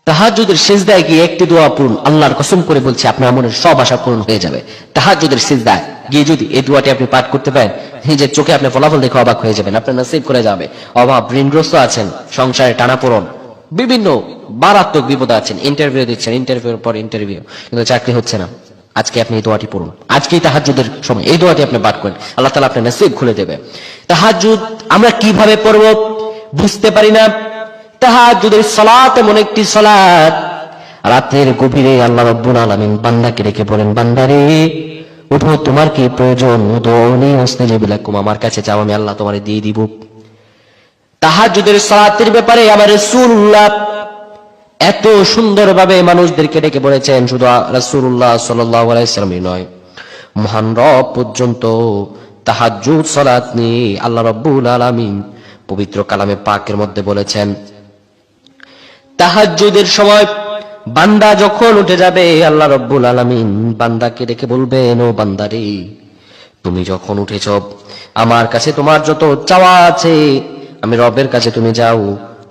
তাহাজ্জুদের সিজদায় গিয়ে একটি দোয়া পড়ুন, আল্লাহর কসম করে বলছি আপনার মনের সব আশা পূরণ হয়ে যাবে। তাহাজ্জুদের সিজদায় গিয়ে যদি এই দোয়াটি আপনি পাঠ করতে পারেন, নিজের চোখে আপনি ফলাফল দেখে অবাক হয়ে যাবেন। আপনার নসিব করে যাবে। অভাব, ঋণগ্রস্ত আছেন, সংসারে টানাপোড়েন, বিভিন্ন মারাত্মক বিপদ আছেন, ইন্টারভিউ দিচ্ছেন, ইন্টারভিউর পর ইন্টারভিউ, কিন্তু চাকরি হচ্ছে না। আজকে আপনি এই দোয়াটি পড়ুন, আজকেই তাহাজ্জুদের সময় এই দোয়াটি আপনি পাঠ করেন, আল্লাহ তাআলা আপনার নসিব খুলে দেবে। তাহাজ্জুদ আমরা কিভাবে পড়ব বুঝতে পারি না। তাহাজ্জুদের সালাত এমন একটি সালাত, রাতের গভীরে আল্লাহ রাব্বুল আলামিন বান্দাকে ডেকে বলেন, বান্দারে উঠো, তোমার কি প্রয়োজন? উদউনি আস্তাজিব লাকুম, আমার কাছে চাও, আমি আল্লাহ তোমারে দিয়ে দিব। তাহাজ্জুদের সালাতের ব্যাপারে আমার রাসূলুল্লাহ এত সুন্দরভাবে মানুষদেরকে ডেকে বলেছেন, শুধু রাসূলুল্লাহ সাল্লাল্লাহু আলাইহি ওয়াসাল্লামই নয়, মহান রব পর্যন্ত তাহাজ্জুদ সালাত নিয়ে আল্লাহ রাব্বুল আলামিন পবিত্র কালামে পাকের মধ্যে বলেছেন, তাহাজ্জুদের সময় বান্দা যখন উঠে যাবে, আল্লাহ রাব্বুল আলামিন বান্দাকে ডেকে বলবেন, ও বান্দারে, তুমি যখন উঠেছ, আমার কাছে তোমার যত চাওয়া আছে, আমি রবের কাছে তুমি যাও।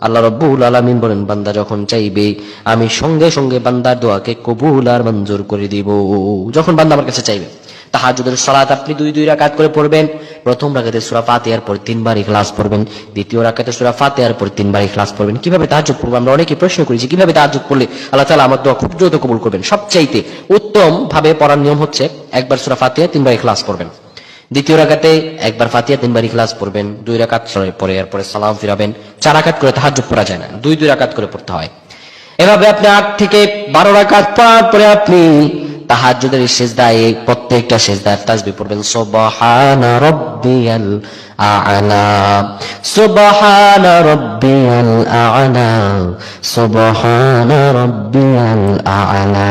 আল্লাহ রাব্বুল আলামিন বলেন, বান্দা যখন চাইবে, আমি সঙ্গে সঙ্গে বান্দার দোয়াকে কবুল আর মঞ্জুর করে দিব। যখন বান্দা আমার কাছে চাইবে। তাহাজ্জুদের সালাত আপনি 2 রাকাত করে পড়বেন। প্রথম রাকাতে সূরা ফাতিহার পর 3 বার ইখলাস পড়বেন, দ্বিতীয় রাকাতে সূরা ফাতিহার পর 3 বার ইখলাস পড়বেন। কিভাবে তাহাজ্জুদ পড়ব? আমরা অনেকে প্রশ্ন করি যে কিভাবে তাহাজ্জুদ পড়লে আল্লাহ তাআলা আমার দোয়া খুব দ্রুত কবুল করবেন। সবচাইতে উত্তম ভাবে পড়ার নিয়ম হচ্ছে, একবার সূরা ফাতিহা 3 বার ইখলাস পড়বেন, দ্বিতীয় রাকাতে একবার ফাতিহা 3 বার ইখলাস পড়বেন, 2 রাকাত পরে এরপরে সালাম ফিরাবেন। 4 রাকাত করে তাহাজ্জুদ পড়া যায় না, 2 রাকাত করে পড়তে হয়। এভাবে আপনি 8 থেকে 12 রাকাত পড়ার পরে আপনি তাহাজ্জুদের সিজদায় প্রত্যেকটা সিজদায় তাসবিহ পড়বেন, সুবহানা রাব্বিয়াল আ'লা, সুবহানা রাব্বিয়াল আ'লা, সুবহানা রাব্বিয়াল আ'লা।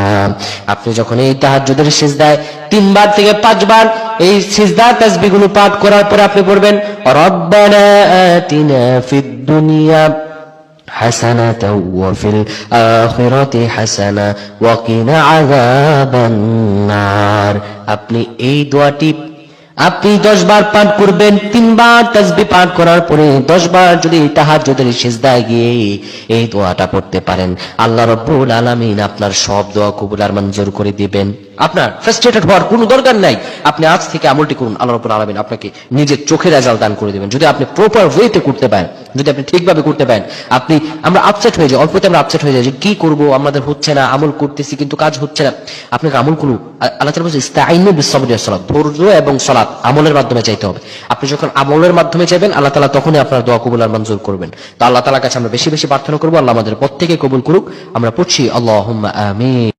আপনি যখন এই তাহাজ্জুদের সিজদায় 3 বার থেকে 5 বার এই সিজদা তাসবিহগুলো পাঠ করার পরে আপনি পড়বেন, রব্বানা আতিনা ফিদ দুনিয়া হাসানাতাও ওয়া ফিল আখিরাতি হাসানা ওয়া কিনা আযাবান নার। আপনি এই দোয়াটি আপনি 10 বার পাঠ করবেন। 3 বার তাসবিহ পাঠ করার পরে 10 বার যদি তাহাজ্জুদের সিজদায় গিয়ে এই দোয়াটা পড়তে পারেন, আল্লাহ রাব্বুল আলামিন আপনার সব দোয়া কবুল আর মঞ্জুর করে দিবেন। আপনার ফ্রাস্ট্রেটেড হওয়ার কোনো দরকার নাই। আপনি আজ থেকে আমলটি করুন, আল্লাহ রাব্বুল আলামিন আপনাকে নিজের চোখের রেজাল্ট দান করে দিবেন। যদি আপনি প্রপার ওয়েতে করতে পারেন, যদি আপনি ঠিকভাবে করতে পারেন। আমরা আপসেট হয়ে যাই, অল্পতে আমরা আপসেট হয়ে যাই যে কি করব, আমাদের হচ্ছে না, আমল করতেছি কিন্তু কাজ হচ্ছে না। আপনাকে আমল করুন। আল্লাহ তাআলা বলেছেন, ইস্তাঈনু বিস-সাবরি ওয়াস-সালাত, ধৈর্য এবং সালাত আমলের মাধ্যমে চাইতে হবে। আপনি যখন আমলের মাধ্যমে চাইবেন, আল্লাহ তাআলা তখনই আপনার দোয়া কবুল আর মঞ্জুর করবেন। তো আল্লাহ তাআলার কাছে আমরা বেশি বেশি প্রার্থনা করব, আল্লাহ আমাদের প্রত্যেককে কবুল করুক। আমরা পড়ছি, আল্লাহুম্মা আমিন।